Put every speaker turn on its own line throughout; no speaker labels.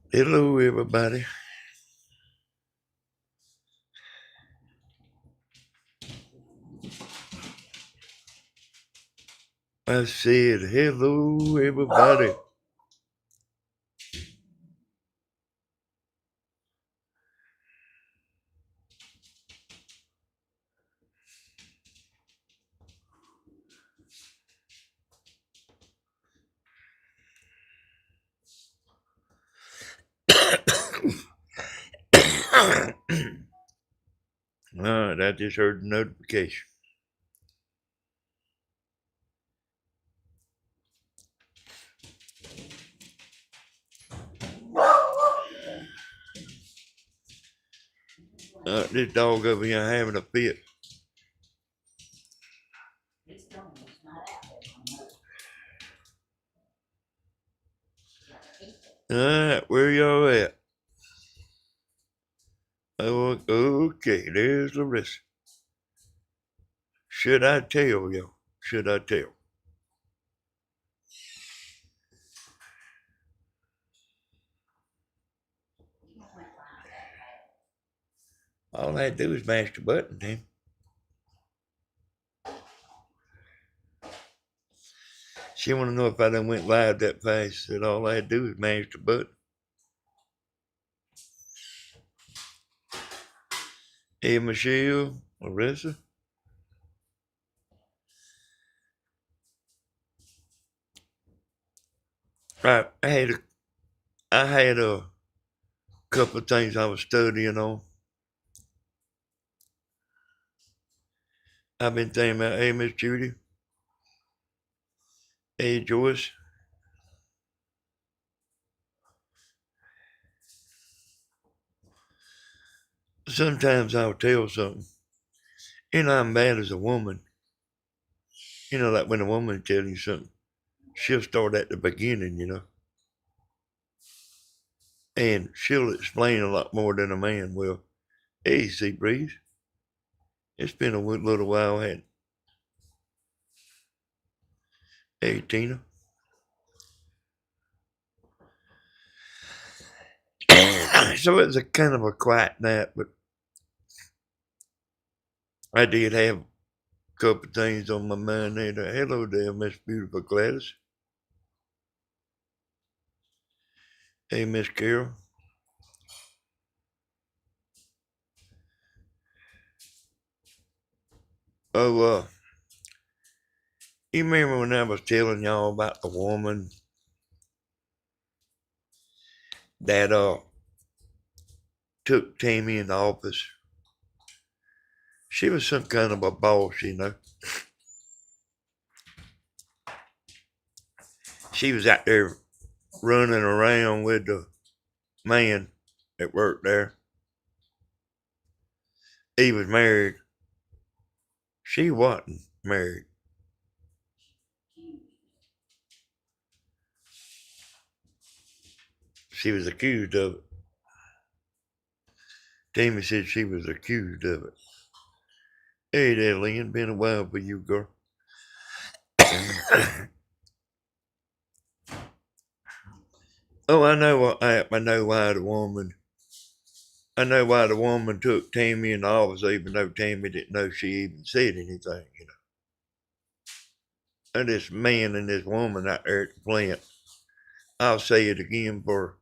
Hello, everybody. I said, hello, everybody. All right, I just heard the notification. This dog over here having a fit. All right, where y'all at? Oh, okay, there's Larissa. Should I tell y'all? Should I tell? All I had to do was mash the button, then. She want to know if I done went live that fast. Said all I had to do was mash the button. Hey, Michelle, Larissa. Right, I had a couple of things I was studying on. I've been thinking about, hey, Miss Judy, hey, Joyce. Sometimes I'll tell something. I'm bad as a woman. Like when a woman tells you something, she'll start at the beginning. And she'll explain a lot more than a man will. Hey, Sea Breeze. It's been a little while, hasn't it? Hey, Tina. So it was a kind of a quiet night, but I did have a couple of things on my mind there. Hello there, Miss Beautiful Gladys. Hey, Miss Carol. Oh, you remember when I was telling y'all about the woman that took Tammy in the office? She was some kind of a boss. She was out there running around with the man that worked there. He was married. She wasn't married. She was accused of it. Tammy said she was accused of it. Hey there, Lynn. Been a while for you, girl. Oh, I know what happened. I know why the woman. I know why the woman took Tammy in the office, even though Tammy didn't know she even said anything. And this man and this woman out there at the plant. I'll say it again for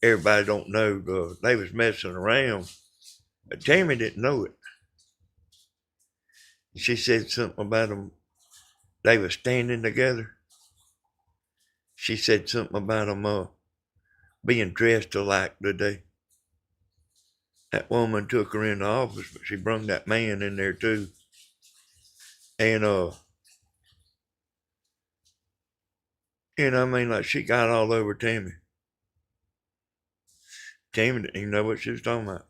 everybody don't know. They was messing around, but Tammy didn't know it. She said something about them. They were standing together. She said something about them being dressed alike today. That woman took her in the office, but she brung that man in there too. And I mean, like she got all over Tammy. Tammy didn't even know what she was talking about.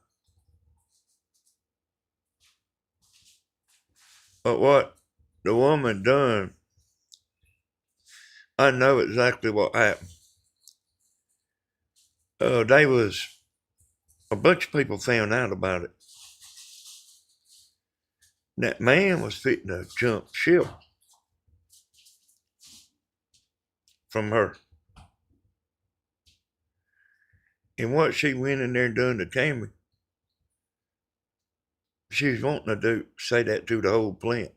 But what the woman done, I know exactly what happened. They was a bunch of people found out about it. That man was fitting to jump ship from her. And what she went in there and done to Tammy, she was wanting to say that to the whole plant.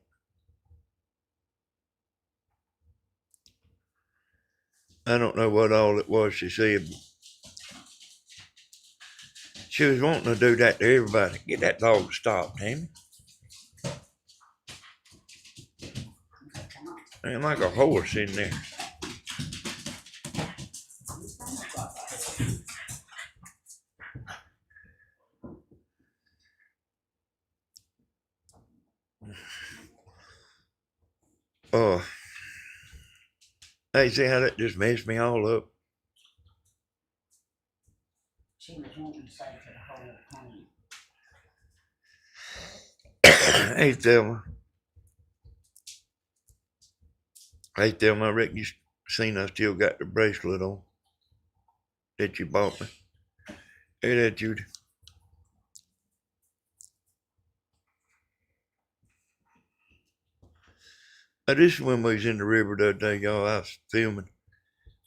I don't know what all it was she said, but she was wanting to do that to everybody. Get that dog to stop, Tammy. Man, like a horse in there. Oh, hey, see how that just messed me all up?
She was wanting to say to the whole plant.
Hey, Thelma. Hey, Thelma, I reckon you seen I still got the bracelet on that you bought me. Hey there, Judy. This is when we was in the river the other day, y'all. I was filming.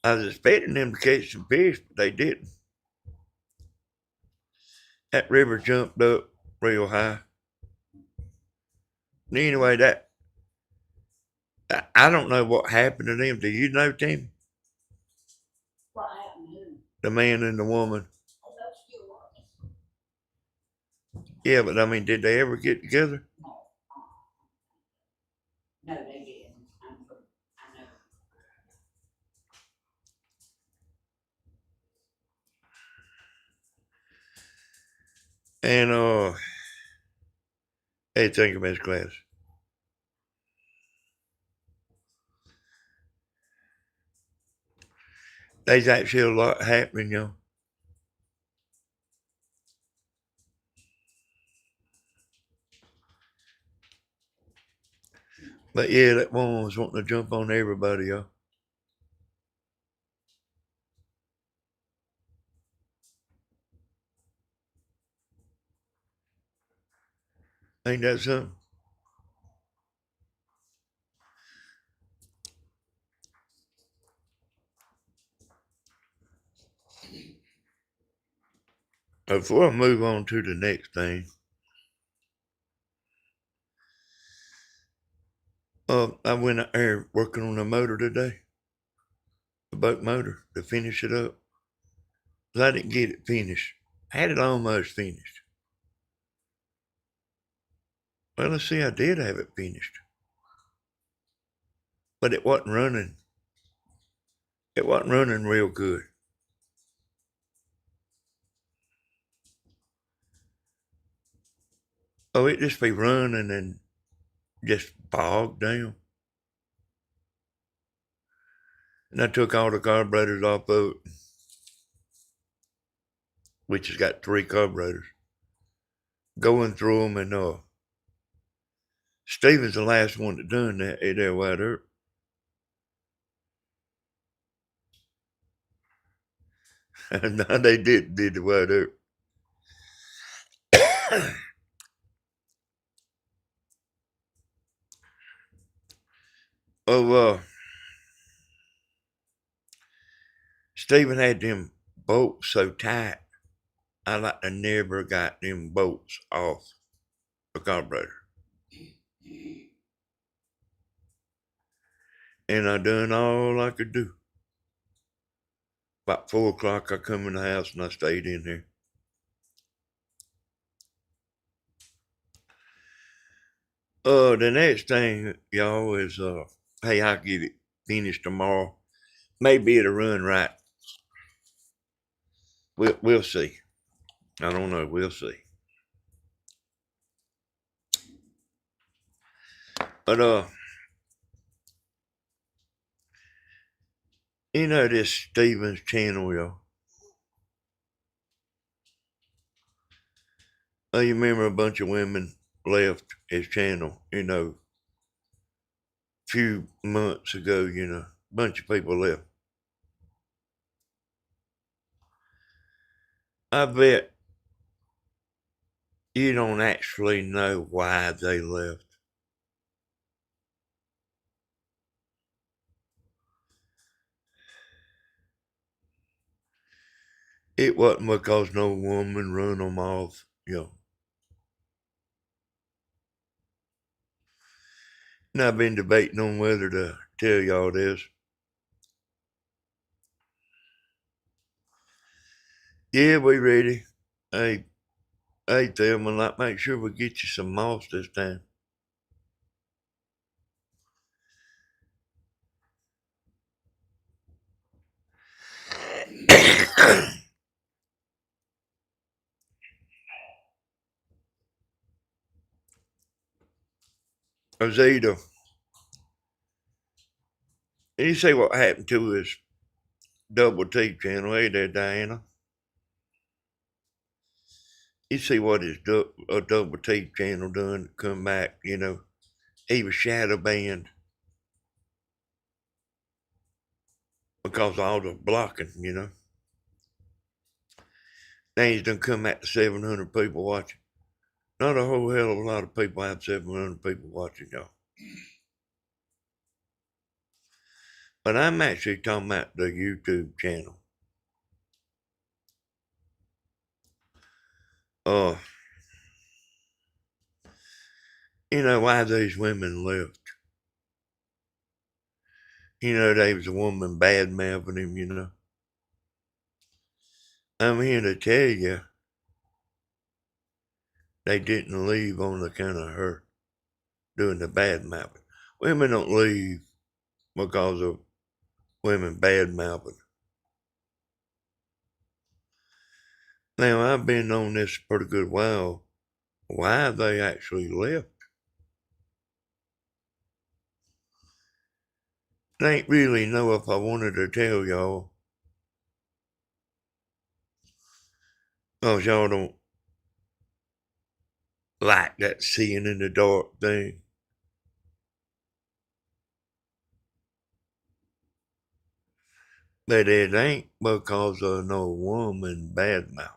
I was expecting them to catch some fish, but they didn't. That river jumped up real high. Anyway, I don't know what happened to them. Do you know, Tim?
What happened to who?
The man and the woman.
Oh, those still working.
Yeah, but I mean, did they ever get together?
No. No, they didn't. I know.
And hey, thank you, Miss Glass. There's actually a lot happening, y'all. But yeah, that woman was wanting to jump on everybody, y'all. Ain't that something? Before I move on to the next thing, I went out there working on the motor today, the boat motor, to finish it up. But I didn't get it finished. I had it almost finished. Well, let's see, I did have it finished. But it wasn't running. It wasn't running real good. Oh, it just be running and just bogged down. And I took all the carburetors off of it, which has got 3 carburetors. Going through them, and Steven's the last one that done that. Hey there, White Earth. No, they did the White Earth. Oh, Steven had them bolts so tight, I like to never got them bolts off the carburetor. And I done all I could do. About 4 o'clock, I come in the house and I stayed in there. The next thing, y'all, is hey, I'll get it finished tomorrow. Maybe it'll run right. We'll see. I don't know. We'll see. But you know this Stevens channel, y'all. Oh, you remember a bunch of women left his channel, a few months ago, a bunch of people left. I bet you don't actually know why they left. It wasn't because no woman run them off, you know. And I've been debating on whether to tell y'all this. Yeah, we ready. Hey, Thelma, like, make sure we get you some moss this time. Azita, you see what happened to his double T channel, hey there, Diana? You see what his double T channel done to come back, you know. He was shadow banned because of all the blocking, you know. Now he's done come back to 700 people watching. Not a whole hell of a lot of people have 700 people watching, y'all. But I'm actually talking about the YouTube channel. Uh, you know why these women left. You know, they was a woman bad mouthing him, you know. I'm here to tell you, they didn't leave on account of her doing the bad mouthing. Women don't leave because of women bad mouthing. Now, I've been on this a pretty good while. Why they actually left? I ain't really know if I wanted to tell y'all. Cause y'all don't like that seeing in the dark thing. But it ain't because of no woman bad mouth.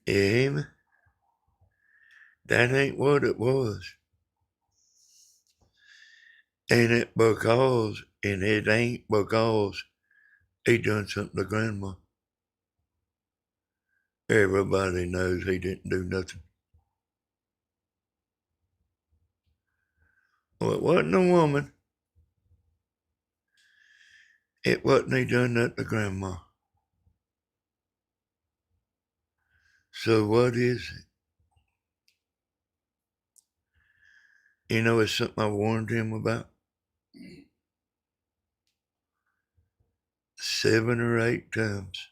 Yeah, that ain't what it was. And it ain't because he done something to grandma. Everybody knows he didn't do nothing. Well, it wasn't a woman. It wasn't he done that to grandma. So what is it? You know, it's something I warned him about 7 or 8 times.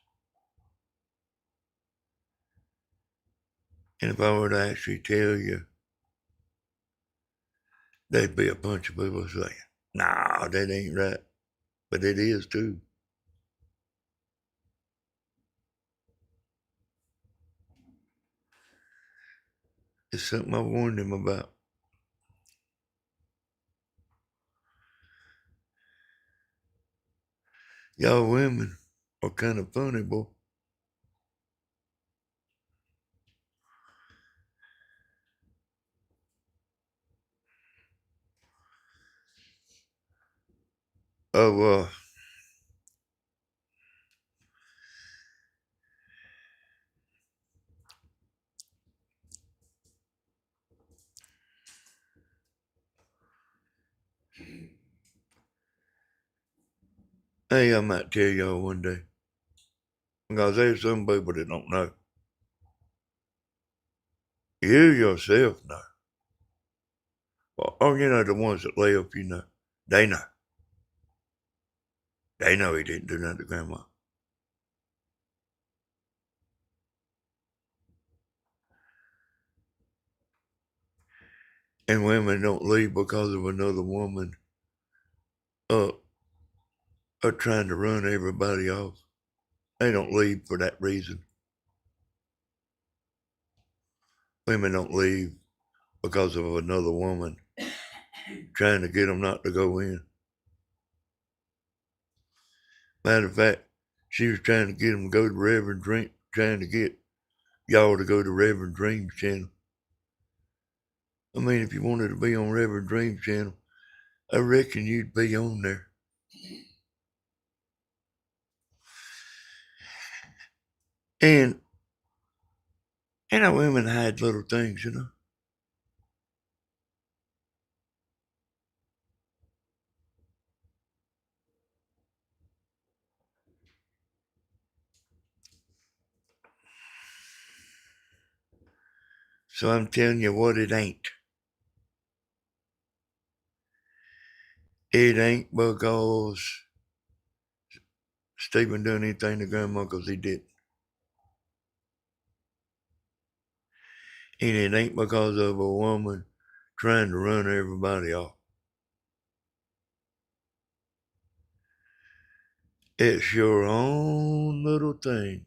And if I were to actually tell you, there'd be a bunch of people saying, nah, that ain't right. But it is too. It's something I warned him about. Y'all women are kind of funny, boy. Oh, hey, I might tell y'all one day. Because there's some people that don't know. You yourself know. Or, you know, the ones that left, you know. They know. They know he didn't do nothing to grandma. And women don't leave because of another woman uh, are trying to run everybody off. They don't leave for that reason. Women don't leave because of another woman trying to get them not to go in. Matter of fact, she was trying to get them to go to Reverend Dream, trying to get y'all to go to Reverend Dream's channel. I mean, if you wanted to be on Reverend Dream's channel, I reckon you'd be on there. And women hide little things. So I'm telling you what it ain't. It ain't because Stephen done anything to Grandma, because he did. And it ain't because of a woman trying to run everybody off. It's your own little thing.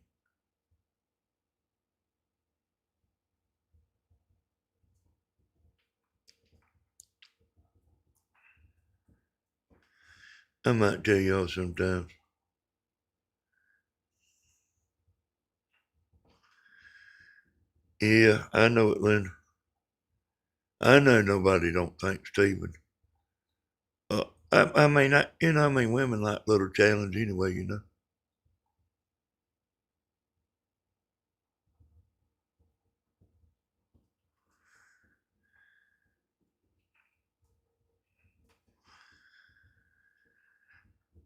I might tell y'all sometimes. Yeah, I know it, Linda. I know nobody don't think Stephen. I mean, women like little challenge anyway.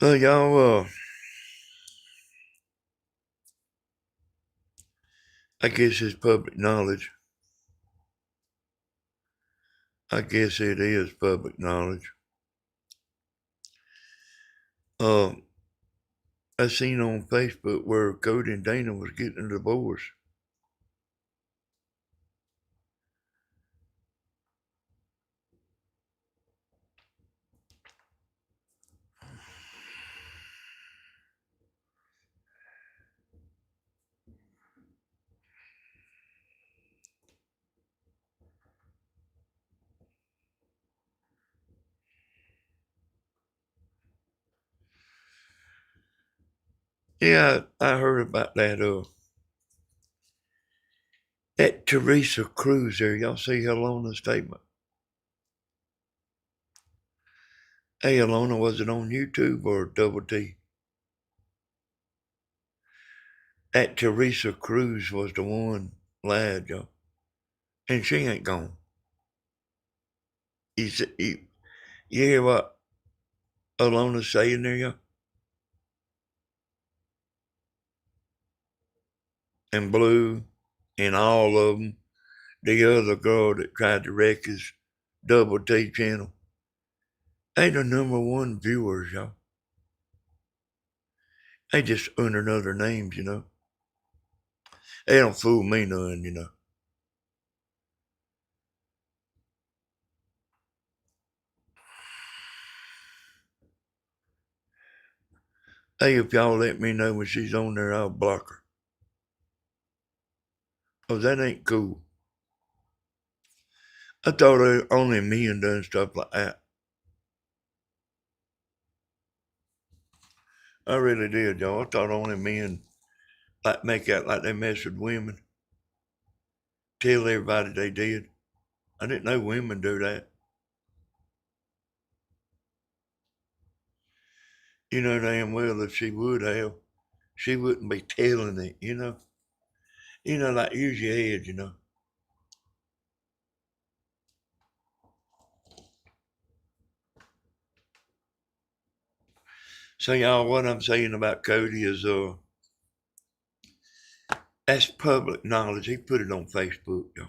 So y'all, I guess it's public knowledge. I guess it is public knowledge. Uh, I seen on Facebook where Cody and Dana was getting a divorce. Yeah, I heard about that. That Teresa Cruz there. Y'all see her on the statement? Hey, Alona, was it on YouTube or Double T? That Teresa Cruz was the one lad, y'all. And she ain't gone. You hear what Alona's saying there, y'all? And Blue and all of them. The other girl that tried to wreck his Double T channel. They the number one viewers, y'all. They just under other names. They don't fool me none. Hey, if y'all let me know when she's on there, I'll block her. Oh, that ain't cool. I thought only men done stuff like that. I really did, y'all. I thought only men like make out like they mess with women. Tell everybody they did. I didn't know women do that. You know damn well if she would have, she wouldn't be telling it. Like use your head. So y'all, what I'm saying about Cody is that's public knowledge. He put it on Facebook, y'all.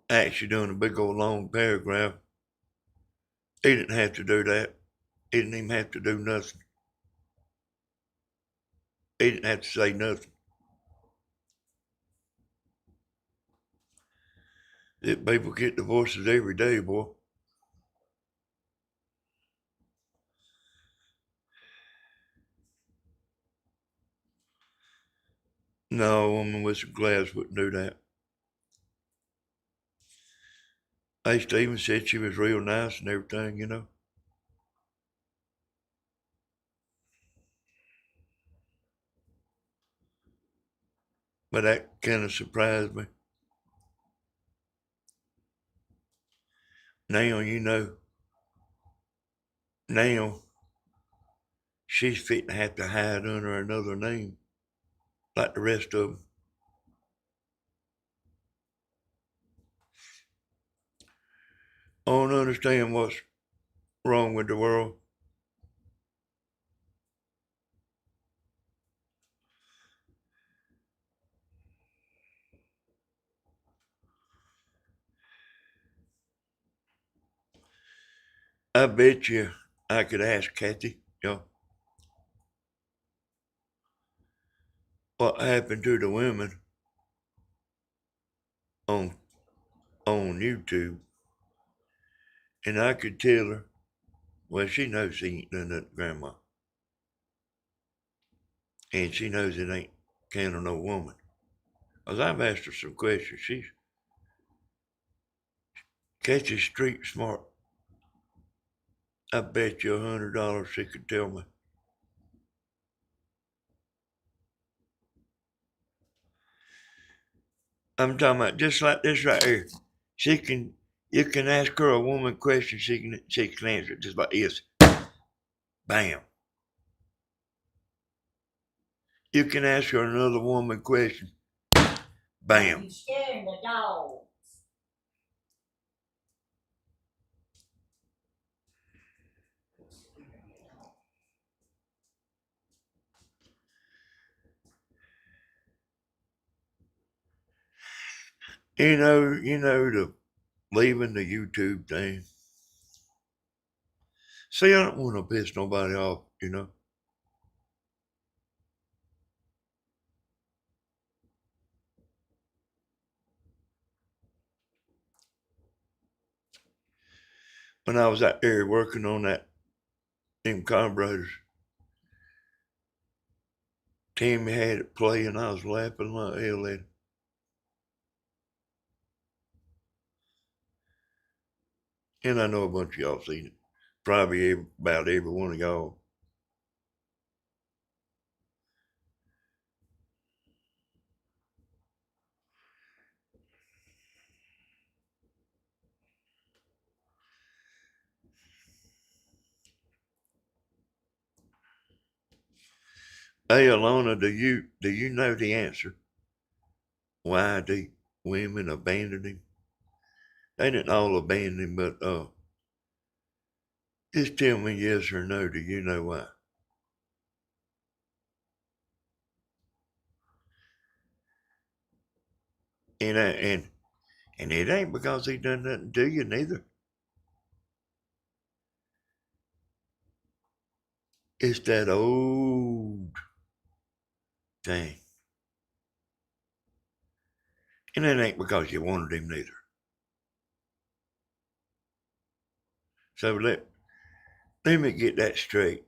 Actually doing a big old long paragraph. He didn't have to do that. He didn't even have to do nothing. He didn't have to say nothing. That people get divorces every day, boy. No, a woman with some glass wouldn't do that. Hey, Stephen said she was real nice and everything. But that kind of surprised me. Now, now she's fit to have to hide under another name like the rest of them. I don't understand what's wrong with the world. I bet you I could ask Kathy, what happened to the women on on YouTube, and I could tell her, well, she knows she ain't done that to grandma, and she knows it ain't can of no woman. Cause I've asked her some questions. Kathy's street smart. I bet you $100 she could tell me. I'm talking about just like this right here. You can ask her a woman question, she can answer it just like this. Bam. You can ask her another woman question. Bam.
You scaring the dogs.
The leaving the YouTube thing. See, I don't want to piss nobody off. When I was out there working on them carburetors, Timmy had it play and I was laughing like hell at it. And I know a bunch of y'all seen it. Probably about every one of y'all. Hey, Alona, do you know the answer? Why the women abandoned him? They didn't all abandon him, but just tell me yes or no. Do you know why? And and it ain't because he done nothing to you neither. It's that old thing. And it ain't because you wanted him neither. So let me get that straight.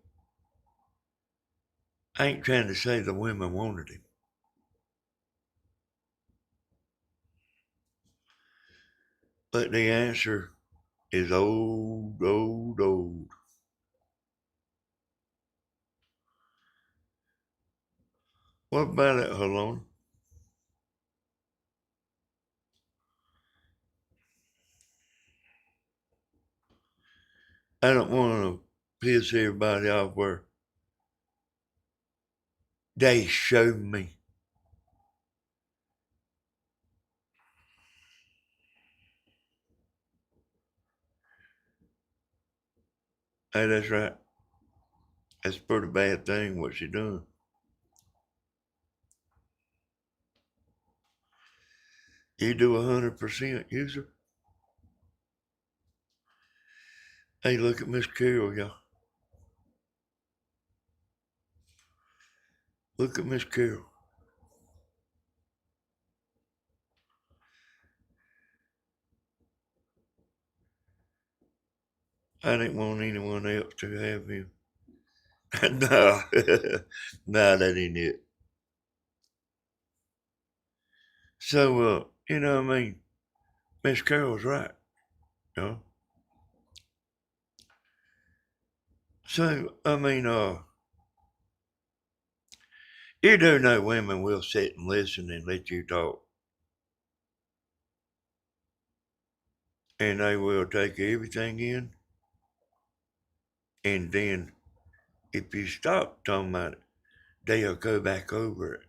I ain't trying to say the women wanted him. But the answer is old, old, old. What about it, Helon? I don't want to piss everybody off where they showed me. Hey, that's right. That's a pretty bad thing what she done. You do 100% user. Hey, look at Miss Carol, y'all. Look at Miss Carol. I didn't want anyone else to have him. No, no, that ain't it. So, what I mean, Miss Carol's right, you know. So, you do know women will sit and listen and let you talk. and they will take everything in, and then if you stop talking about it, they'll go back over it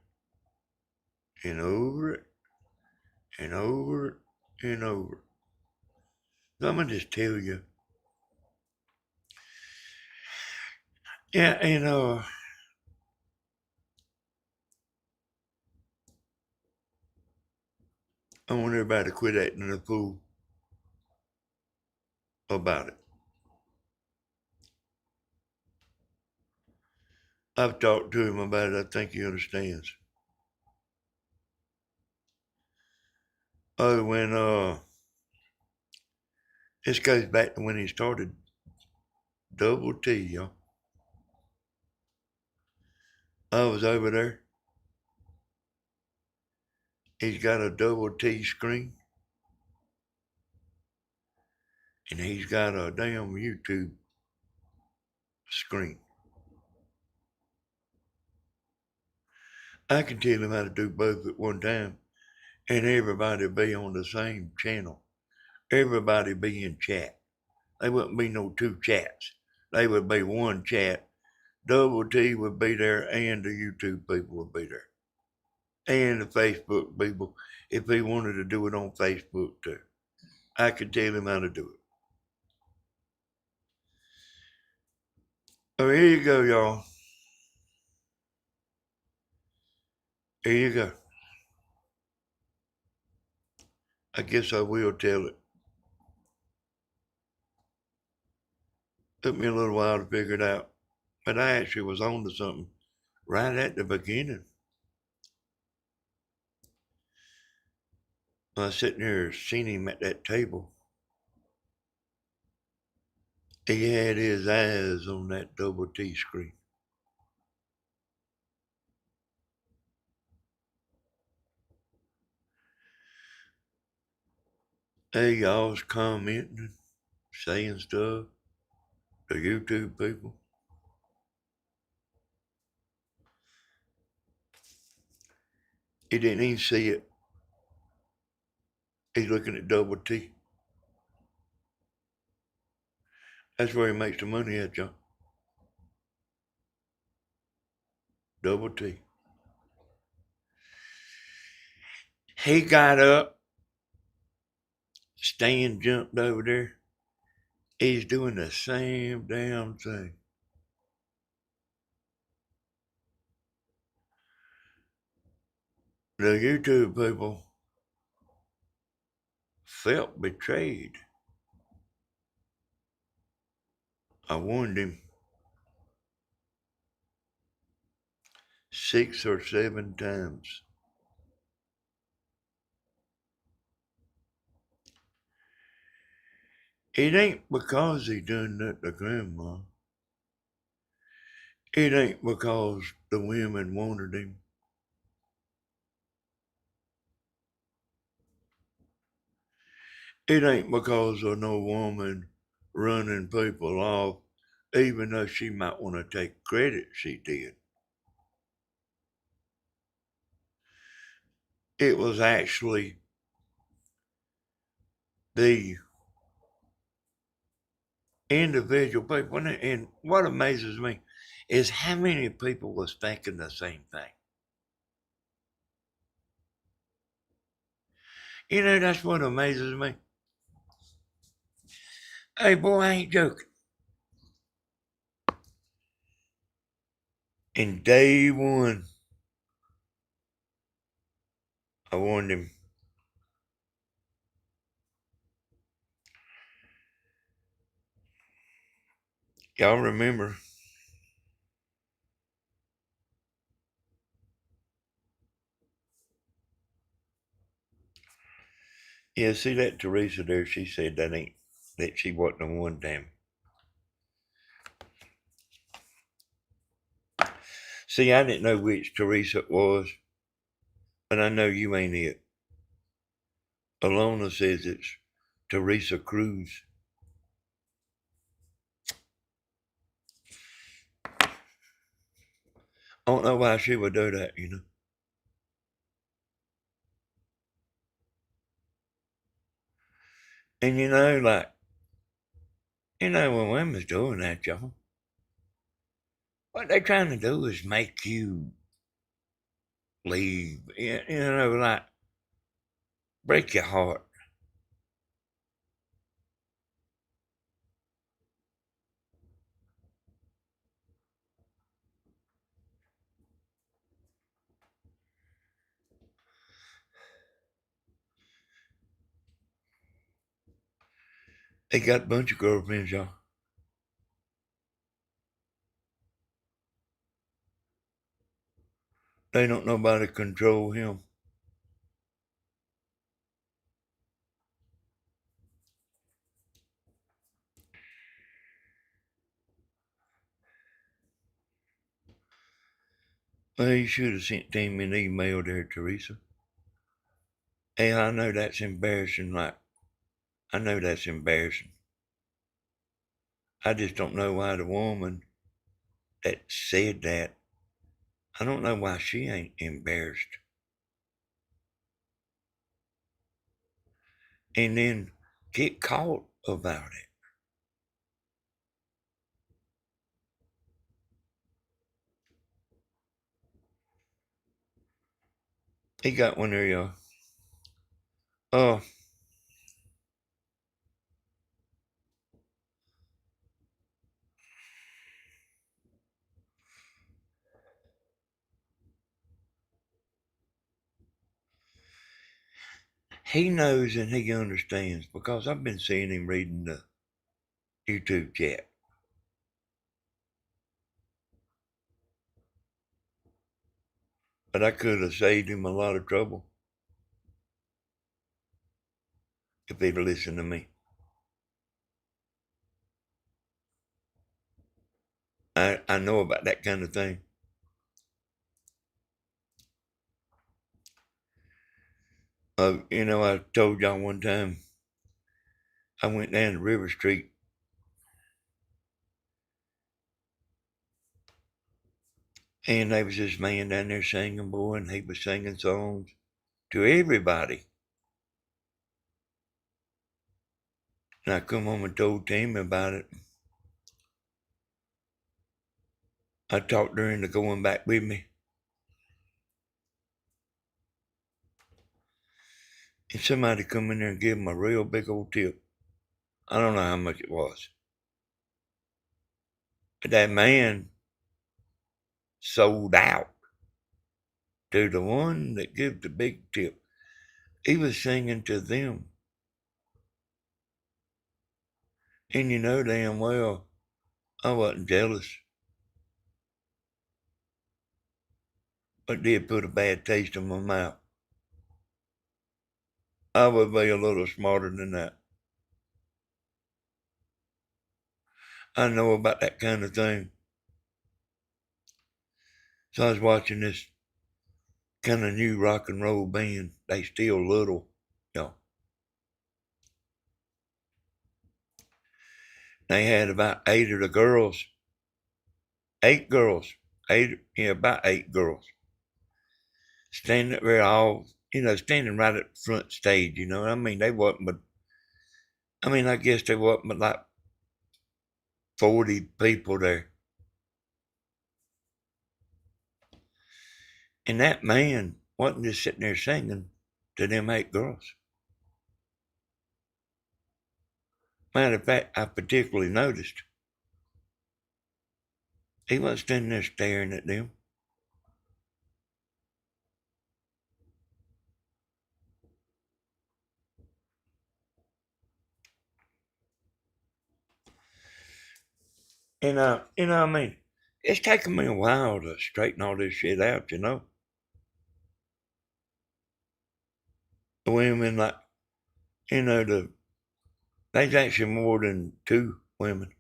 and over it and over it and over it. So I'm gonna just tell you, yeah, and I want everybody to quit acting a fool about it. I've talked to him about it. I think he understands. Oh, when this goes back to when he started Double T, y'all. I was over there. He's got a Double T screen, and he's got a damn YouTube screen. I can tell him how to do both at one time, and everybody be on the same channel. Everybody be in chat. There wouldn't be no two chats. They would be one chat. Double T would be there, and the YouTube people would be there, and the Facebook people, if he wanted to do it on Facebook too. I could tell him how to do it. Oh, here you go, y'all. Here you go. I guess I will tell it. Took me a little while to figure it out, but I actually was on to something right at the beginning. I was sitting there seeing him at that table. He had his eyes on that Double T screen. Hey, y'all was commenting, saying stuff, the YouTube people. He didn't even see it. He's looking at Double T. That's where he makes the money at, y'all. Double T. He got up. Stan jumped over there. He's doing the same damn thing. The YouTube people felt betrayed. I warned him 6 or 7 times. It ain't because he done that to Grandma. It ain't because the women wanted him. It ain't because of no woman running people off, even though she might want to take credit she did. It was actually the individual people. And what amazes me is how many people was thinking the same thing. You know, that's what amazes me. Hey, boy, I ain't joking. In day one, I warned him. Y'all remember? Yeah, see that Teresa there? She said that she wasn't the one damn. See, I didn't know which Teresa it was, but I know you ain't it. Alona says it's Teresa Cruz. I don't know why she would do that, you know. And when women's doing that, y'all, what they trying to do is make you leave. Like break your heart. They got a bunch of girlfriends, y'all. They don't nobody control him. Well, you should have sent him an email there, Teresa. Hey, I know that's embarrassing. I know that's embarrassing. I just don't know why the woman that said that, I don't know why she ain't embarrassed. And then get caught about it. He got one there, y'all. Oh, he knows and he understands because I've been seeing him reading the YouTube chat. But I could have saved him a lot of trouble if he'd listened to me. I know about that kind of thing. I told y'all one time I went down to River Street and there was this man down there singing, boy, and he was singing songs to everybody. And I come home and told Tammy about it. I talked her into going back with me. And somebody come in there and give him a real big old tip. I don't know how much it was. But that man sold out to the one that gave the big tip. He was singing to them. And you know damn well I wasn't jealous. But did put a bad taste in my mouth. I would be a little smarter than that. I know about that kind of thing. So I was watching this kind of new rock and roll band. They still little, you know. They had about 8 of the girls, 8 girls, about 8 girls, standing there all, standing right at the front stage. I mean, they wasn't, but I guess they wasn't but like 40 people there. And that man wasn't just sitting there singing to them 8 girls. Matter of fact, I particularly noticed he wasn't standing there staring at them. And it's taken me a while to straighten all this shit out. The women, like, there's actually more than 2 women.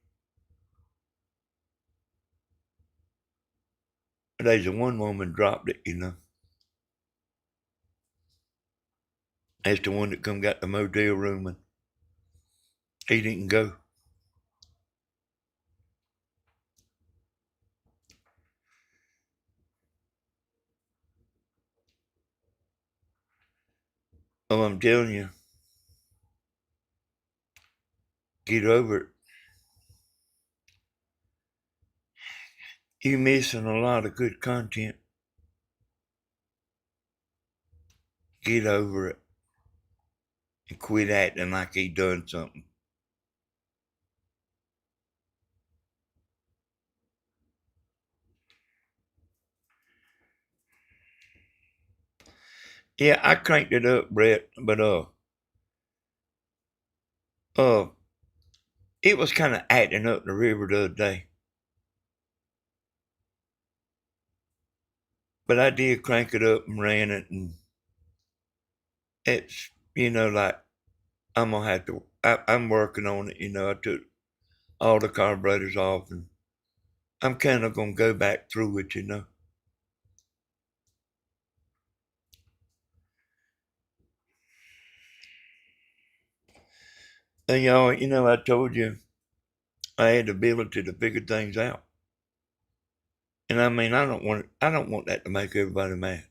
But there's a one woman dropped it. That's the one that come got the motel room and he didn't go. Oh, I'm telling you, Get over it. You're missing a lot of good content. Get over it. And quit acting like he done something. Yeah, I cranked it up, Brett, but uh, it was kind of acting up the river the other day. But I did crank it up and ran it, and it's, like I'm gonna have to. I'm working on it. I took all the carburetors off, and I'm kind of gonna go back through it. And y'all, I told you I had the ability to figure things out, and I mean, I don't want that to make everybody mad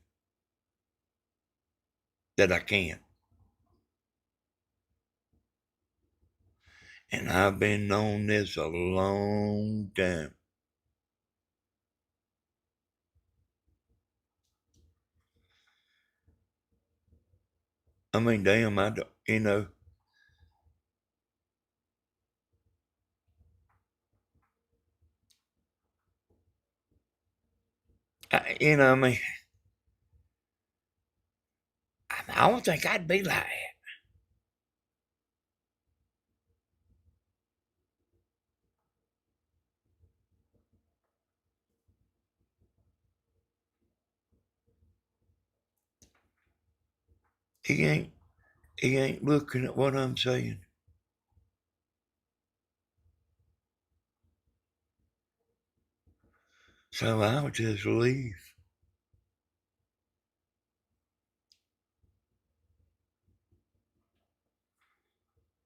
that I can. And I've been on this a long time. I mean, damn, I don't. I mean, I don't think I'd be like that. He ain't, he ain't looking at what I'm saying. So I'll just leave.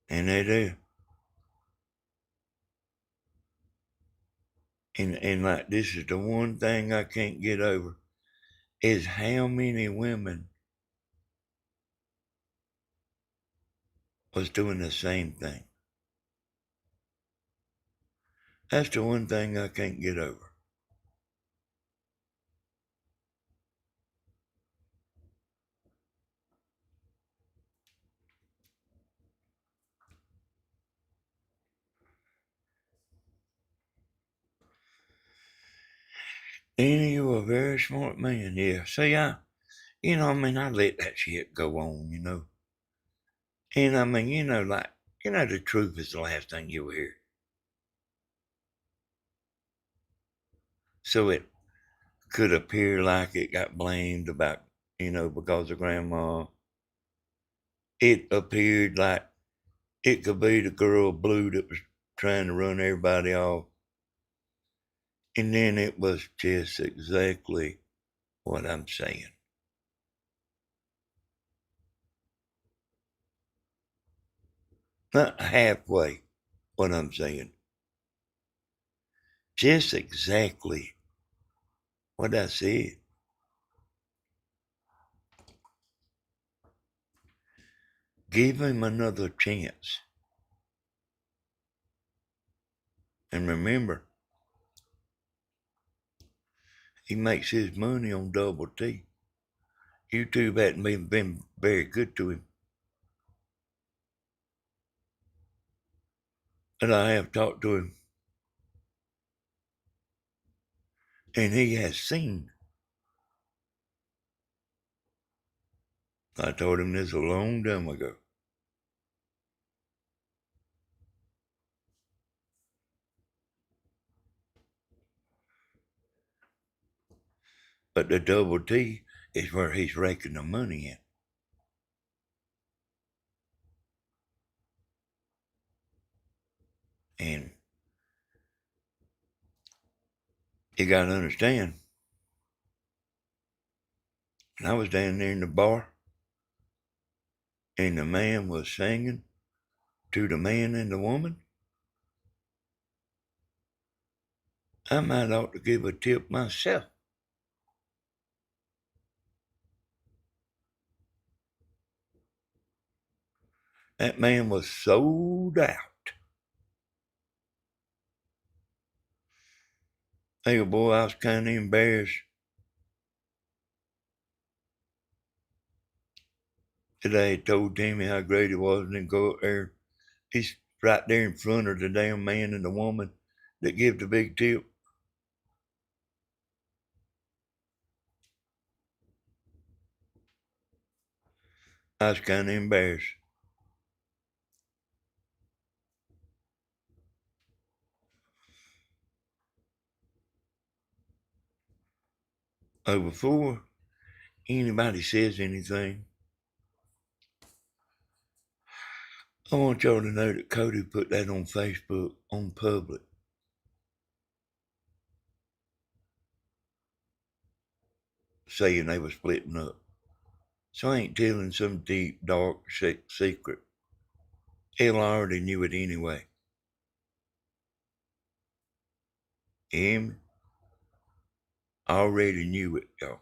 And they do. And like, this is the one thing I can't get over is how many women was doing the same thing. That's the one thing I can't get over. Danny, you a very smart man. Yeah. See, I let that shit go on. And I mean, like, the truth is the last thing you'll hear. So it could appear like it got blamed about, because of grandma. It appeared like it could be the girl Blue that was trying to run everybody off. And then it was just exactly what I'm saying. Not halfway what I'm saying. Just exactly what I said. Give him another chance. And remember, he makes his money on Double T. YouTube hadn't been very good to him. And I have talked to him. And he has seen. I told him this a long time ago. But the Double T is where he's raking the money in. And you got to understand, and I was down there in the bar, and the man was singing to the man and the woman. I might ought to give a tip myself. That man was sold out. Hey, boy, I was kind of embarrassed today. I told Timmy how great it was, and then go up there. He's right there in front of the damn man and the woman that give the big tip. I was kind of embarrassed. Oh, before anybody says anything, I want y'all to know that Cody put that on Facebook on public, saying they were splitting up. So I ain't telling some deep, dark secret. Hell, I already knew it anyway. Him, I already knew it, y'all.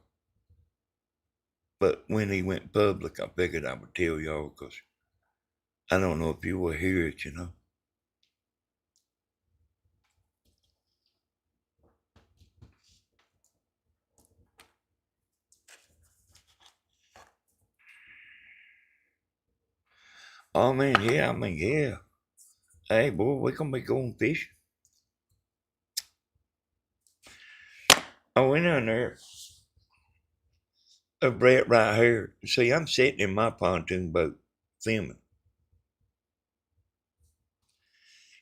But when he went public, I figured I would tell y'all because I don't know if you will hear it, you know. Oh, man, yeah, yeah. Hey, boy, we gonna be going fishing. I went down there. A Brett right here. See, I'm sitting in my pontoon boat filming.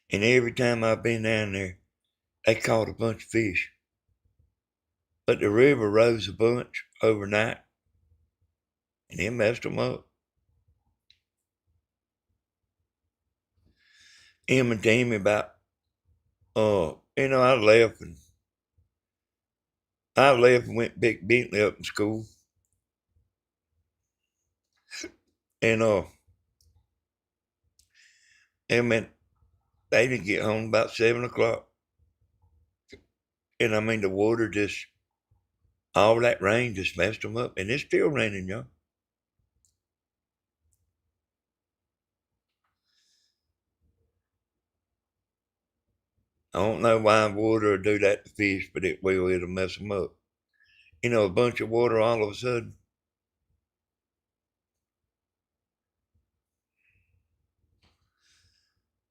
And every time I've been down there, they caught a bunch of fish. But the river rose a bunch overnight, and it messed them up. Emma told me about, I left and went pick Bentley up in school. And, Emma, they didn't get home about 7 o'clock. And I mean, the water just, all that rain just messed them up. And it's still raining, y'all. I don't know why water will do that to fish, but it will. It'll mess them up. You know, a bunch of water all of a sudden.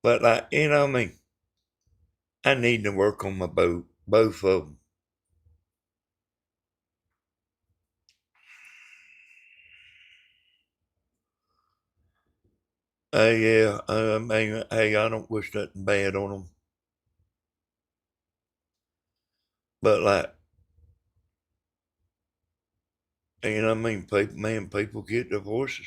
But like, I mean, I need to work on my boat, both of them. Yeah, I mean, hey, I don't wish nothing bad on them. But like, I mean, people get divorces.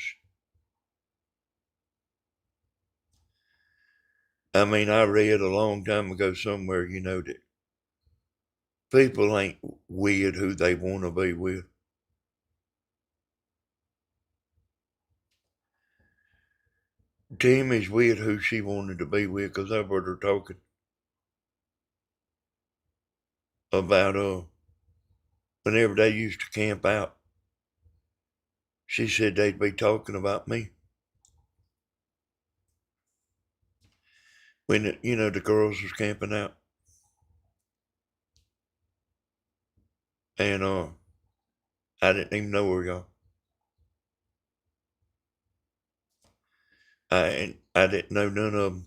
I mean, I read a long time ago somewhere, that people ain't with who they want to be with. Timmy's with who she wanted to be with because I've heard her talking about whenever they used to camp out. She said they'd be talking about me when the girls was camping out, and I didn't even know her, y'all. I didn't know none of them.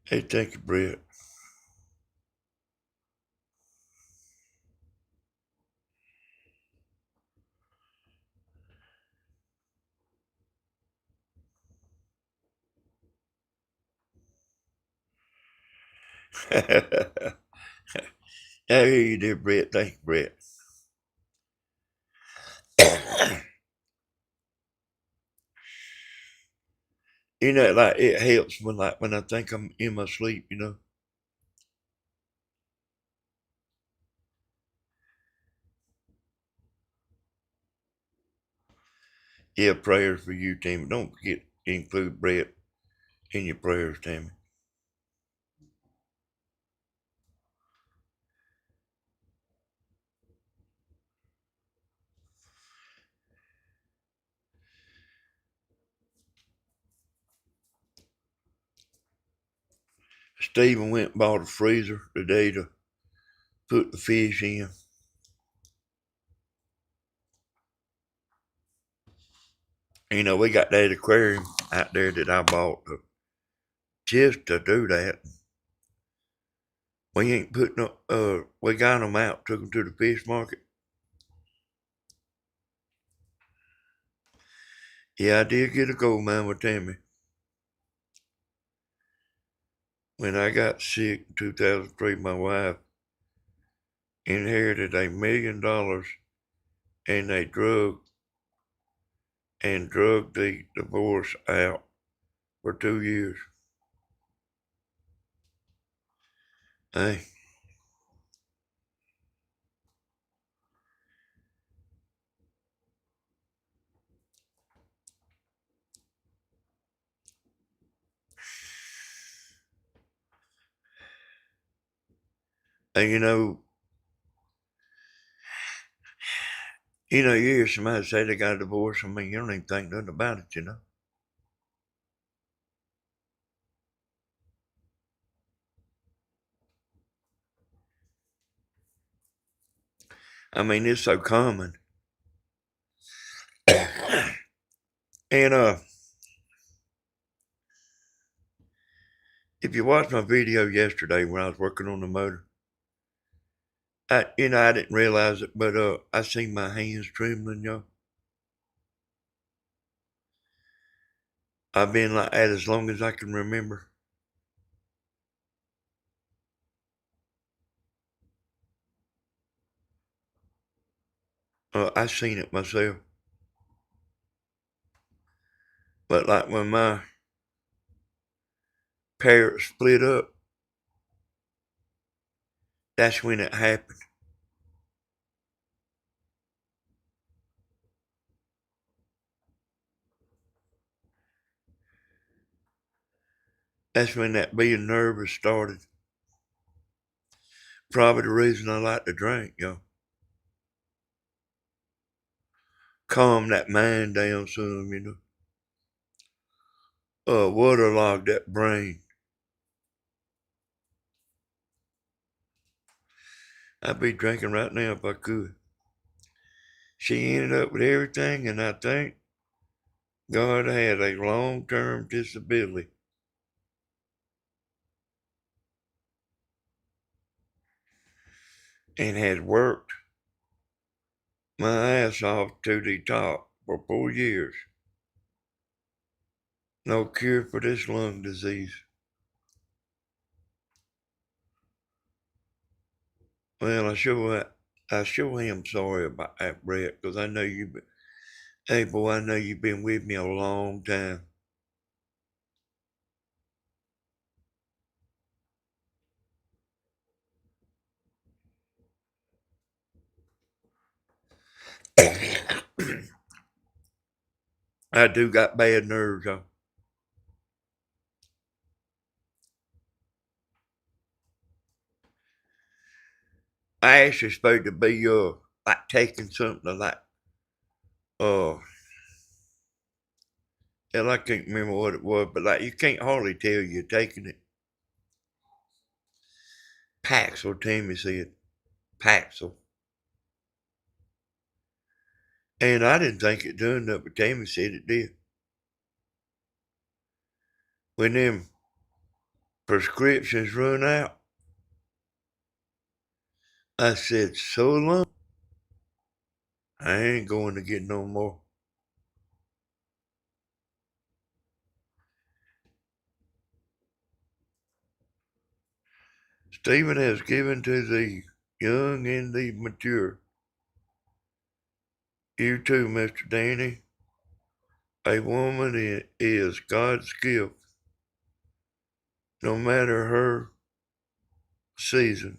Hey, thank you, Brett. I hear you there, Brett. Thank you, Brett. Like it helps when I think I'm in my sleep. Yeah, prayers for you, Tammy. Don't forget to include Brett in your prayers, Tammy. Stephen went and bought a freezer today to put the fish in. You know, we got that aquarium out there that I bought just to do that. We ain't putting up, we got them out, took them to the fish market. Yeah, I did get a gold mine with Tammy. When I got sick in 2003, my wife inherited $1 million and they drug the divorce out for 2 years. Hey. And you hear somebody say they got a divorce. I mean, you don't even think nothing about it. I mean, it's so common. And if you watched my video yesterday when I was working on the motor, I didn't realize it, but I seen my hands trembling, y'all. I've been like that as long as I can remember. I seen it myself. But like when my parents split up, that's when it happened. That's when that being nervous started. Probably the reason I like to drink, y'all. Calm that mind down some. Waterlog that brain. I'd be drinking right now if I could. She ended up with everything, and I think God had a long-term disability. And had worked my ass off to the top for 4 years. No cure for this lung disease. Well, I sure am sorry about that, Brett, because I know hey boy, I know you've been with me a long time. I do got bad nerves, y'all. I actually supposed to be like taking something like uh and I can't remember what it was, but like you can't hardly tell you're taking it. Paxil, Tammy said. Paxil. And I didn't think it done that, but Tammy said it did. When them prescriptions run out, I said, so long. I ain't going to get no more. Stephen has given to the young and the mature. You too, Mr. Danny. A woman is God's gift, no matter her season.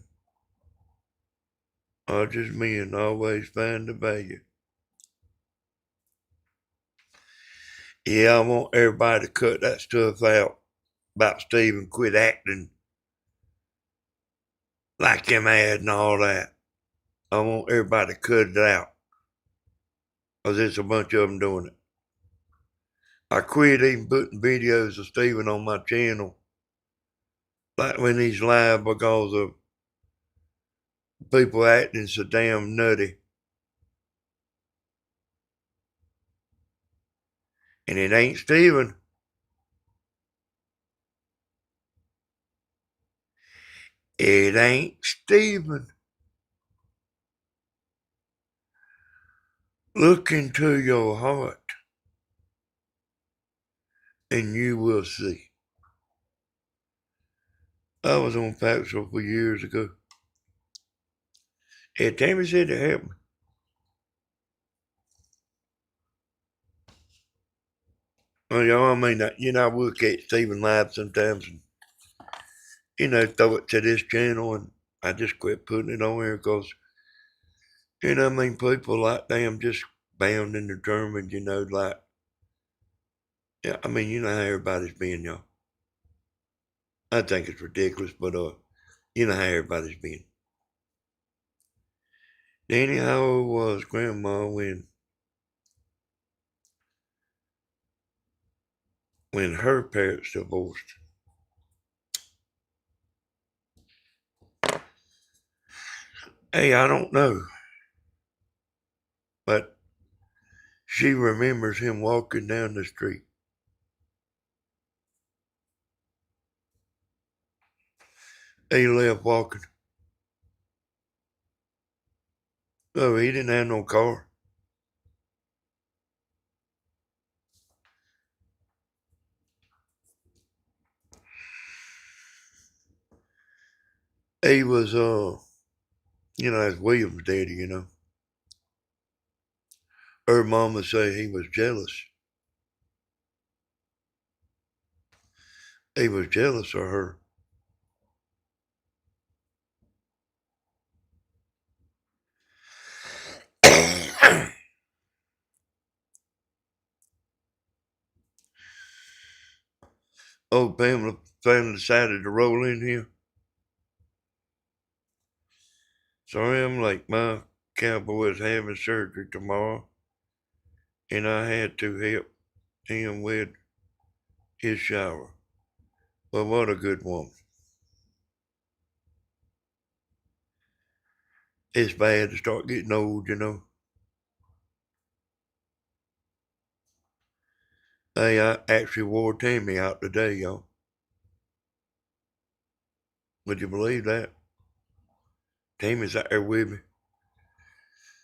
HODGES men always find the value. Yeah, I want everybody to cut that stuff out about Stephen, quit acting like him mad and all that. I want everybody to cut it out, because there's a bunch of them doing it. I quit even putting videos of Stephen on my channel like when he's live because of people acting so damn nutty. And it ain't Steven. It ain't Steven. Look into your heart and you will see. I was on Paxil for years ago. And Tammy said it helped me. Well, y'all, I mean, I will catch Steven live sometimes and, throw it to this channel, and I just quit putting it on here because, I mean, people like them just bound and determined, like, yeah, I mean, you know how everybody's being, y'all. I think it's ridiculous, but, you know how everybody's being. Danny, how old was Grandma when her parents divorced? Hey, I don't know, but she remembers him walking down the street. He left walking. Oh, he didn't have no car. He was, that's William's daddy. Her mama say he was jealous. He was jealous of her. Oh, Pamela finally decided to roll in here. Sorry I'm late. My cowboy is having surgery tomorrow, and I had to help him with his shower. But what a good woman. It's bad to start getting old. Hey, I actually wore Tammy out today, y'all. Would you believe that? Tammy's out there with me.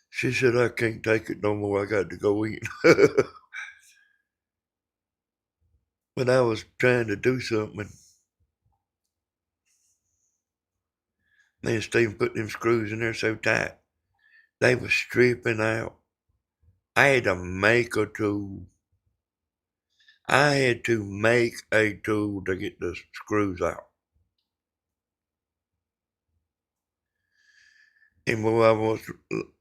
She said, I can't take it no more. I got to go eat. But I was trying to do something, and man, Stephen put them screws in there so tight. They was stripping out. I had to make a tool. I had to make a tool to get the screws out. And boy,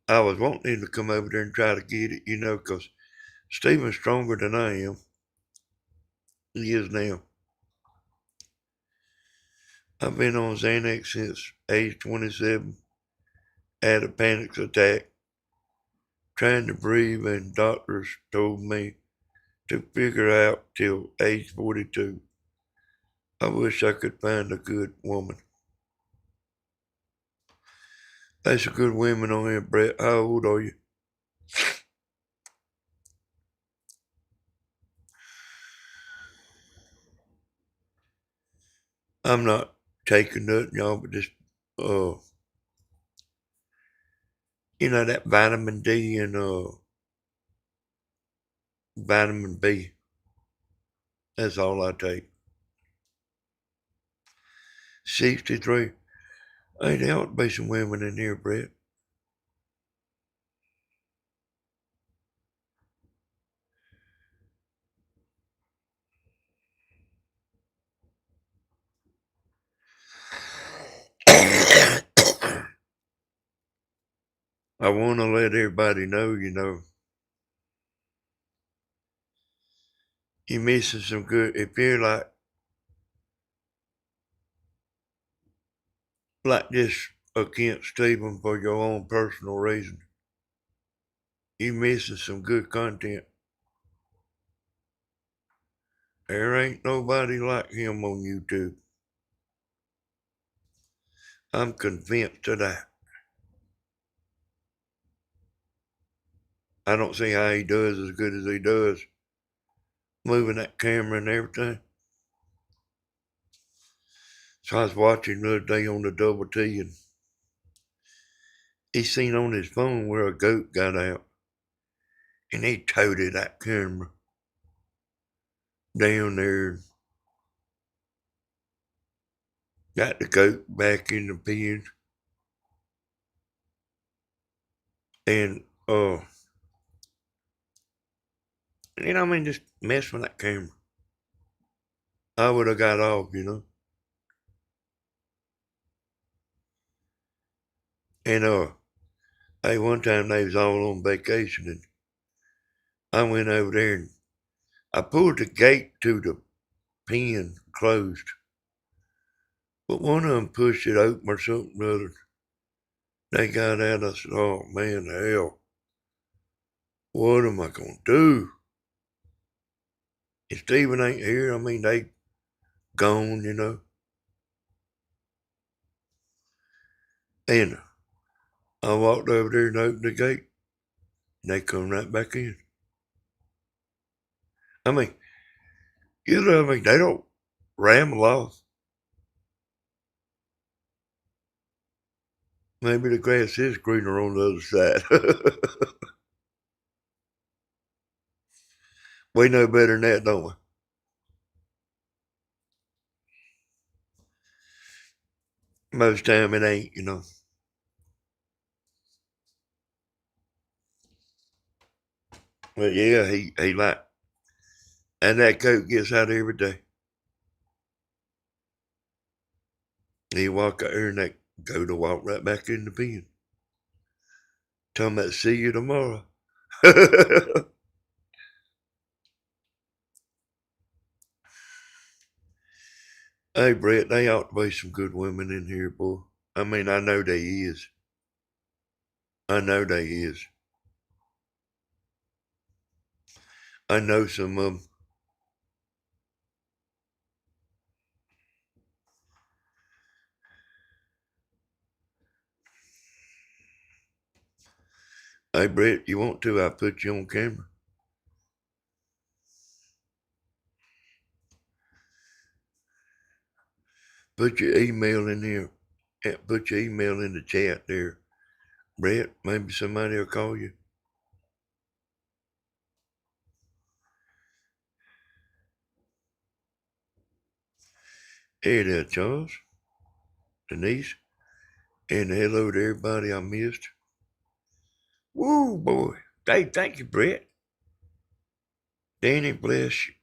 I was wanting him to come over there and try to get it, because Stephen's stronger than I am. He is now. I've been on Xanax since age 27. Had a panic attack, trying to breathe, and doctors told me to figure out till age 42. I wish I could find a good woman. There's some good women on here, Brett. How old are you? I'm not taking nothing, y'all, but just, uh, that vitamin D and, vitamin B. That's all I take. 63. Hey, there ought to be some women in here, Brett. I want to let everybody know, you're missing some good. If you're like this against Stephen for your own personal reason, you're missing some good content. There ain't nobody like him on YouTube. I'm convinced of that. I don't see how he does as good as he does, moving that camera and everything. So I was watching the other day on the double T, and he seen on his phone where a goat got out, and he toted that camera down there, got the goat back in the pen, and I mean, just mess with that camera. I would have got off. And hey, one time they was all on vacation, and I went over there and I pulled the gate to the pen closed, but one of them pushed it open or something or other. They got out. I said, "Oh man, hell, what am I gonna do?" And Stephen ain't here. I mean, they gone. And I walked over there and opened the gate, and they come right back in. I mean, they don't ramble off. Maybe the grass is greener on the other side. We know better than that, don't we? Most time it ain't. But yeah, he like, and that coat gets out every day. He walk out there and that goat to walk right back in the pen. Talking about see you tomorrow. Hey, Brett, they ought to be some good women in here, boy. I mean, I know they is. I know they is. I know some of them. Hey, Brett, you want to? I'll put you on camera. Put your email in here. Put your email in the chat there, Brett. Maybe somebody will call you. Hey there, Charles, Denise, and hello to everybody I missed. Woo, boy. Hey, thank you, Brett. Danny bless you.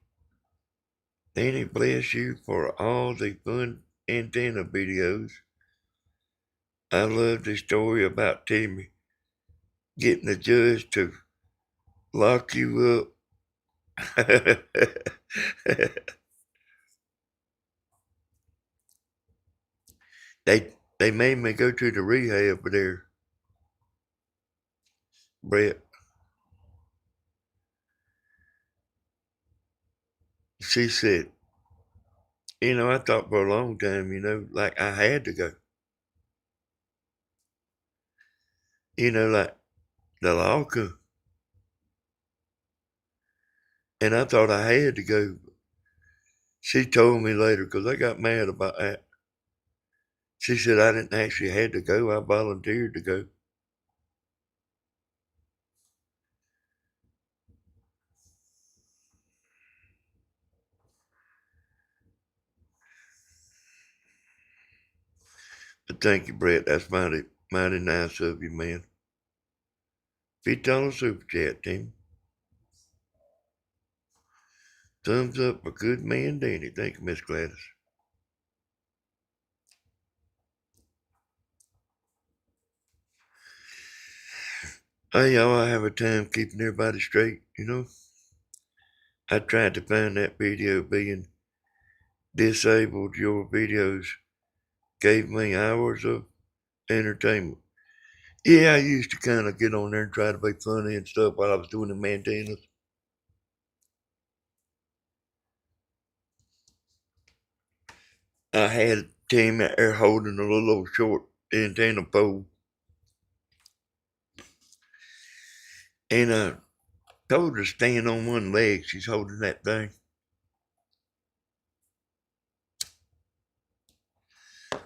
Danny bless you for all the fun antenna videos. I love the story about Timmy getting the judge to lock you up. they made me go to the rehab there, Brett. She said, I thought for a long time, like I had to go. Like the law could. And I thought I had to go. She told me later, because I got mad about that. She said I didn't actually had to go. I volunteered to go. But thank you, Brett. That's mighty, mighty nice of you, man. $50 super chat, team. Thumbs up for good man Danny. Thank you, Miss Gladys. Hey, y'all, I have a time keeping everybody straight. I tried to find that video being disabled. Your videos gave me hours of entertainment. Yeah, I used to kind of get on there and try to be funny and stuff while I was doing the mantennas. I had came out there holding a little old short antenna pole. And told her to stand on one leg. She's holding that thing.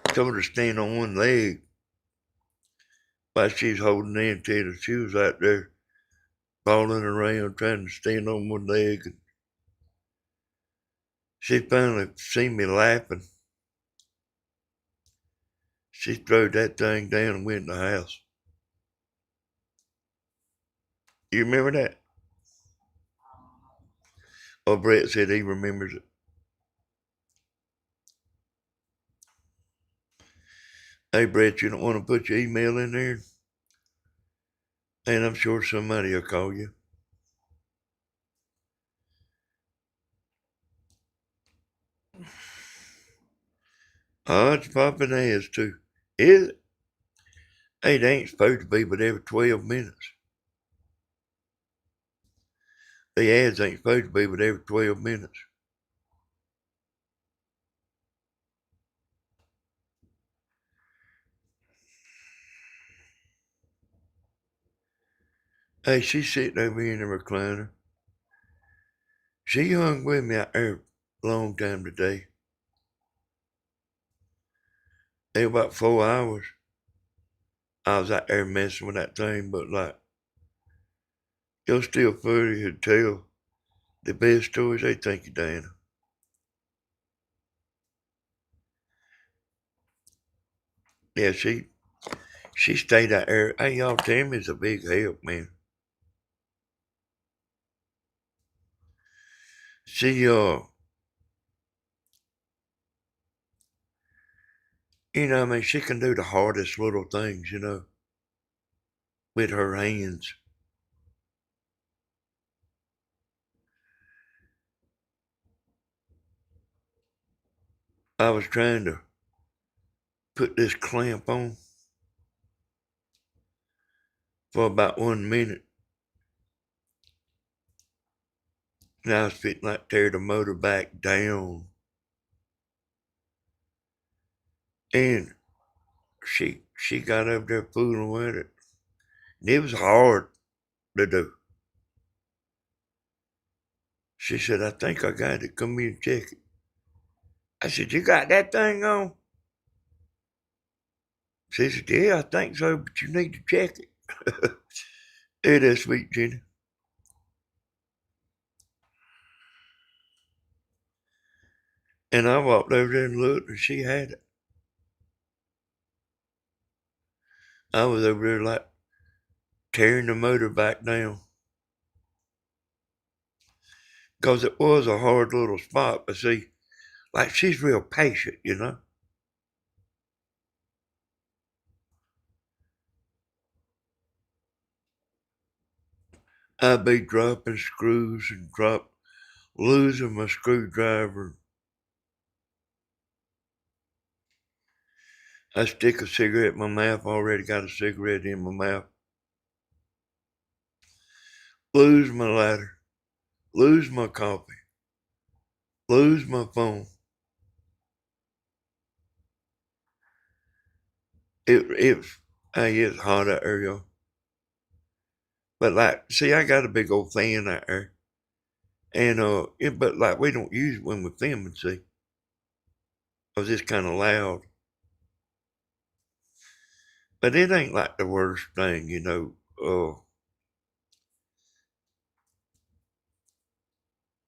Told her to stand on one leg while she's holding the antenna. She was out there falling around trying to stand on one leg. And she finally seen me laughing. She threw that thing down and went in the house. You remember that? Oh, Brett said he remembers it. Hey, Brett, you don't want to put your email in there? And I'm sure somebody will call you. Oh, it's popping ads too. Is it? Hey, they ain't supposed to be but every 12 minutes. The ads ain't supposed to be but every 12 minutes. Hey, she's sitting over here in the recliner. She hung with me out there a long time today. It was about 4 hours. I was out there messing with that thing, but like, you'll still funny to tell the best stories. They think you, Diana. Yeah, she stayed out there. Hey, y'all, Tammy's a big help, man. She, I mean, she can do the hardest little things, with her hands. I was trying to put this clamp on for about 1 minute. And I was fitting like tear the motor back down. And she got up there fooling with it. And it was hard to do. She said, I think I got it. Come here and check it. I said, you got that thing on? She said, yeah, I think so, but you need to check it. It is sweet, Jenny. And I walked over there and looked, and she had it. I was over there like tearing the motor back down. Because it was a hard little spot, but see, like she's real patient, I'd be dropping screws and losing my screwdriver. I stick a cigarette in my mouth, already got a cigarette in my mouth. Lose my lighter, lose my coffee, lose my phone. It's hot out there, y'all. But like, see, I got a big old fan out there. And, but like, we don't use it when we're filming, see. Cause it's kind of loud. But it ain't like the worst thing,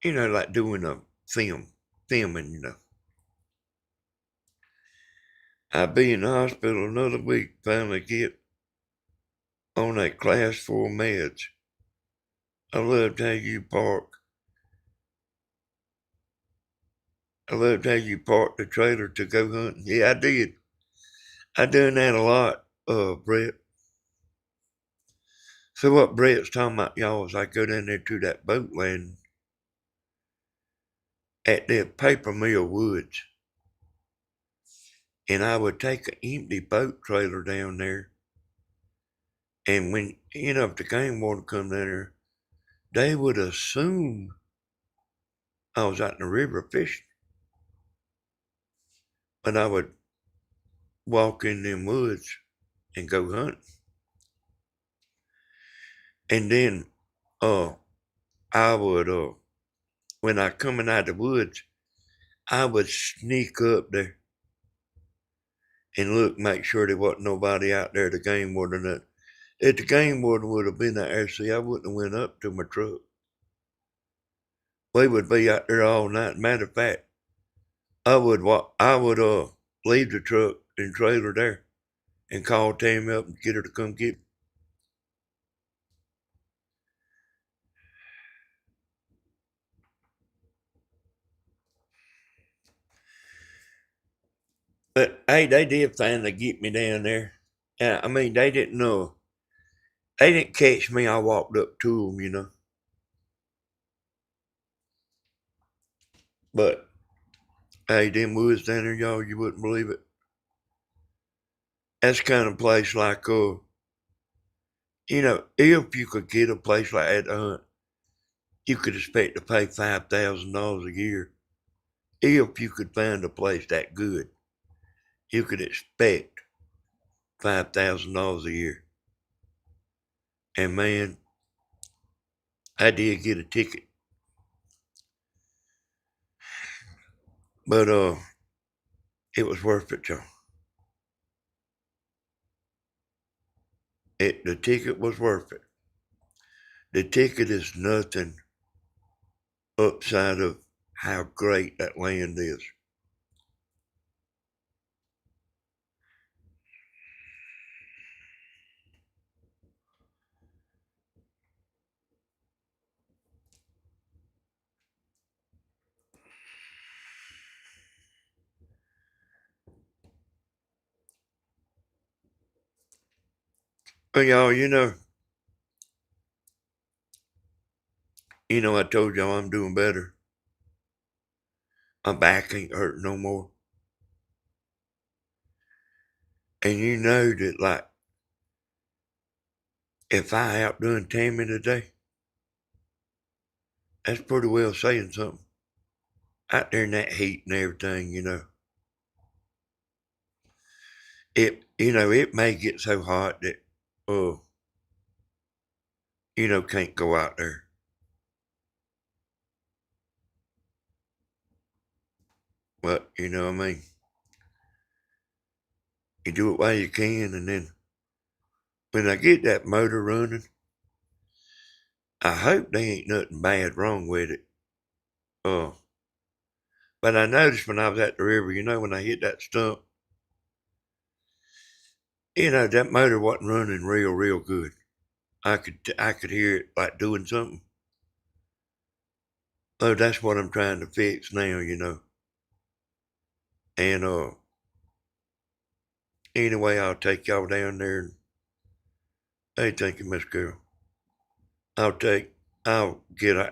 like doing a filming. I'll be in the hospital another week, finally get on that class 4 meds. I loved how you parked. I loved how you parked the trailer to go hunting. Yeah, I did. I done that a lot, Brett. So what Brett's talking about, y'all, is I go down there to that boat landing at the paper mill woods. And I would take an empty boat trailer down there. And when, if the game water come down there, they would assume I was out in the river fishing. But I would walk in them woods and go hunting. And then I would when I coming out of the woods, I would sneak up there and look, make sure there wasn't nobody out there, the game warden. If the game warden would have been out there, see, I wouldn't have went up to my truck. We would be out there all night. Matter of fact, I would leave the truck and trailer there and call Tammy up and get her to come get me. But hey, they did finally get me down there. I mean, they didn't know. They didn't catch me. I walked up to them, you know. But hey, them woods down there, y'all, you wouldn't believe it. That's kind of place like you know, if you could get a place like that to hunt, you could expect to pay $5,000 a year. If you could find a place that good, you could expect $5,000 a year. And man, I did get a ticket, but it was worth it, y'all. The ticket was worth it. The ticket is nothing upside of how great that land is. But y'all, I told y'all I'm doing better. My back ain't hurting no more. And you know that, like, if I outdone Tammy today, that's pretty well saying something. Out there in that heat and everything, it may get so hot that, can't go out there. But, I mean, you do it while you can, and then when I get that motor running, I hope there ain't nothing bad wrong with it. But I noticed when I was at the river, when I hit that stump, that motor wasn't running real good. I could hear it like doing something. Oh, that's what I'm trying to fix now, And anyway, I'll take y'all down there. And, hey, thank you, Miss Girl. I'll get out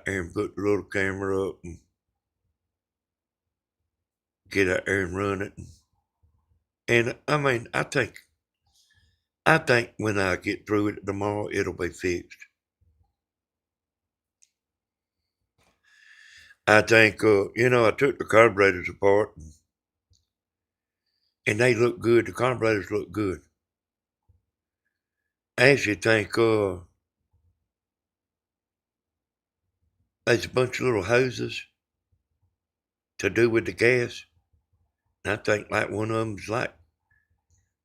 there and put the little camera up and get out there and run it. And I mean, I think when I get through it tomorrow, it'll be fixed. I think, I took the carburetors apart and they look good. The carburetors look good. I actually think, there's a bunch of little hoses to do with the gas. And I think like one of them's like,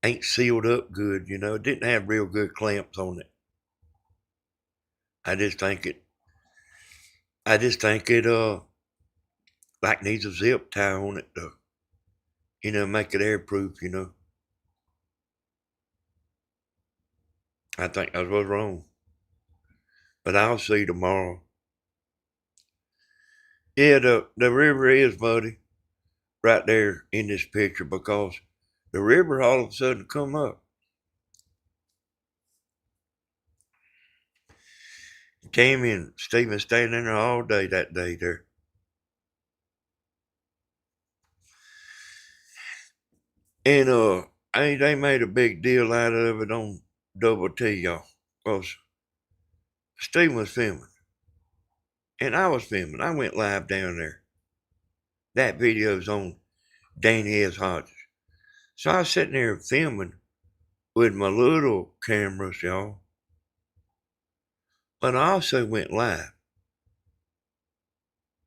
ain't sealed up good, It didn't have real good clamps on it. I just think it, like needs a zip tie on it to, make it airproof, I think I was wrong. But I'll see tomorrow. Yeah, the river is muddy right there in this picture because the river all of a sudden come up. Tammy and Stephen stayed in there all day that day there. And they made a big deal out of it on Double T, y'all. Because Stephen was filming. And I was filming. I went live down there. That video's on Danny S. Hodges. So I was sitting there filming with my little cameras, y'all. But I also went live.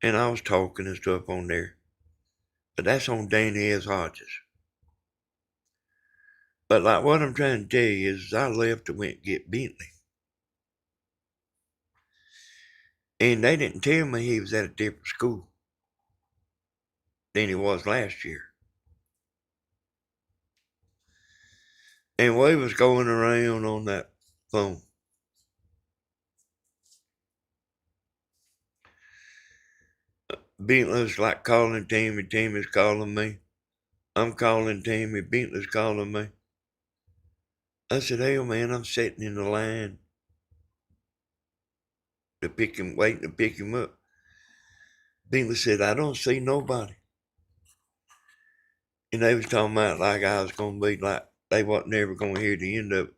And I was talking and stuff on there. But that's on Danielle's HODGES. But like what I'm trying to tell you is I left and went get Bentley. And they didn't tell me he was at a different school than he was last year. And we was going around on that phone. Bentley's like calling Tammy, Tammy's calling me. I'm calling Tammy, Bentley's calling me. I said, hell man, I'm sitting in the line to pick him, waiting to pick him up. Bentley said, I don't see nobody. And they was talking about like I was gonna be like they wasn't never gonna hear the end of it.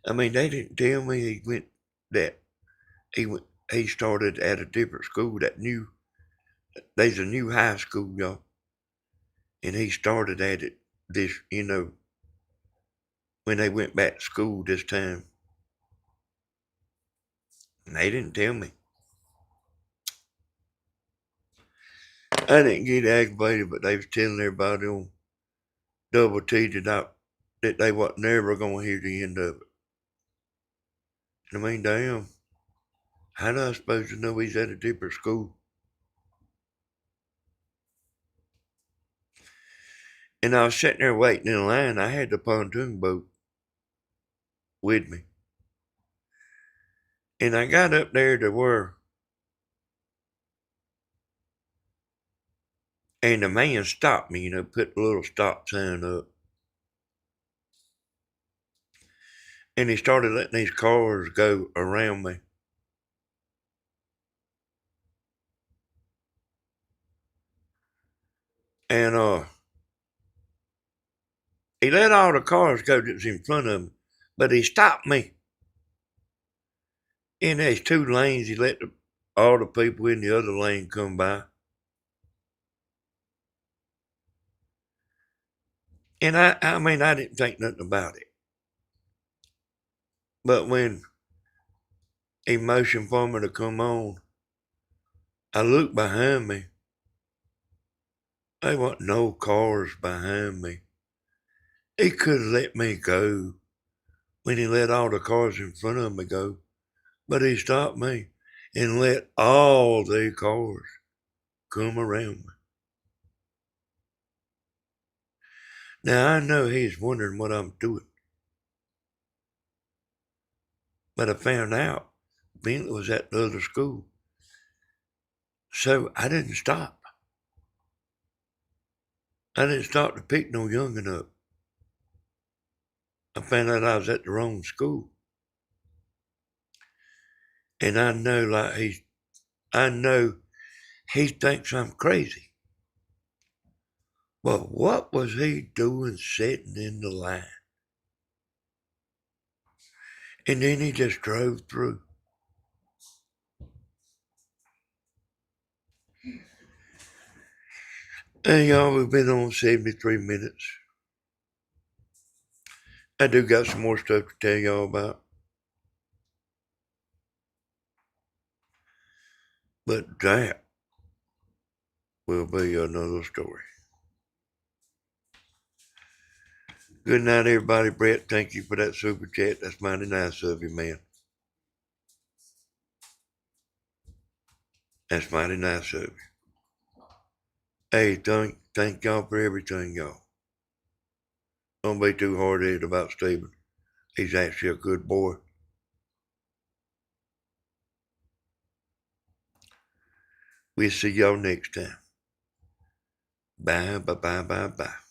I mean, they didn't tell me he started at a different school, there's a new high school, y'all. And he started at it when they went back to school this time. And they didn't tell me. I didn't get aggravated, but they was telling everybody on Double T that they wasn't never gonna hear the end of it. I mean, damn, how do I supposed to know he's at a different school? And I was sitting there waiting in line. I had the pontoon boat with me. And I got up there to where, and the man stopped me, put the little stop sign up. And he started letting these cars go around me. And he let all the cars go that was in front of him, but he stopped me. And there's two lanes. He let all the people in the other lane come by. And I mean, I didn't think nothing about it. But when he motioned for me to come on, I looked behind me. There wasn't no cars behind me. He could have let me go when he let all the cars in front of me go. But he stopped me and let all the cars come around me. Now I know he's wondering what I'm doing. But I found out Bentley was at the other school. So I didn't stop. I didn't stop to pick no young'un up. I found out I was at the wrong school. And I know he thinks I'm crazy. But what was he doing sitting in the line? And then he just drove through. And y'all, we've been on 73 minutes. I do got some more stuff to tell y'all about. But that will be another story. Good night, everybody. Brett, thank you for that super chat. That's mighty nice of you, man. That's mighty nice of you. Hey, thank y'all for everything, y'all. Don't be too hard-headed about Stephen. He's actually a good boy. We'll see y'all next time. Bye, bye, bye, bye, bye.